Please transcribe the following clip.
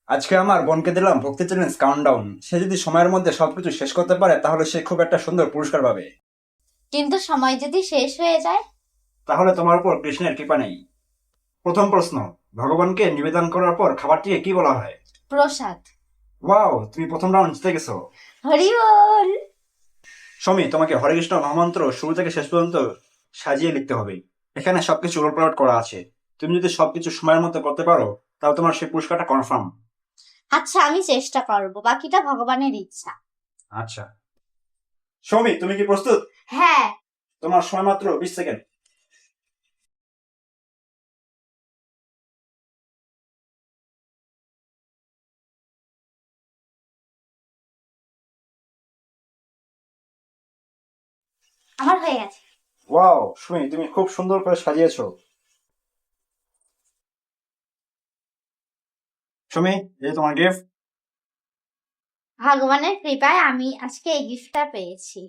আজকে আমার বোনকে দিলাম ভক্তি চ্যালেঞ্জ কাউন্টডাউন। সে যদি সময়ের মধ্যে সবকিছু শেষ করতে পারে তাহলে সে খুব একটা সুন্দর পুরস্কার পাবে। কিন্তু সময় যদি শেষ হয়ে যায়? তাহলে তোমার উপর কৃষ্ণের কৃপা নেই। প্রথম প্রশ্ন, ভগবানকে নিবেদন করার পর খাবারটিকে কি বলা হয়? প্রসাদ। ওয়াও, তুমি প্রথম রাউন্ড জিতে গেছো। হরি বল। সমী, তোমাকে হরে কৃষ্ণ মহামন্ত্র শুরু থেকে শেষ পর্যন্ত সাজিয়ে লিখতে হবে। এখানে সবকিছু উলটপালট করা আছে। তুমি যদি সবকিছু সময়ের মধ্যে করতে পারো তাহলে তোমার সেই পুরস্কারটা কনফার্ম। আচ্ছা, আমি চেষ্টা করব, বাকিটা ভগবানের ইচ্ছা। আচ্ছা, সমী তুমি কি প্রস্তুত? হ্যাঁ। তোমার সময় মাত্র 20 সেকেন্ড। আমার হয়ে গেছে। ওয়াও সুমি, তুমি খুব সুন্দর করে সাজিয়েছো। সুমি, এই যে তোমার গিফট। ভগবানের কৃপায় আমি আজকে এই গিফটটা পেয়েছি।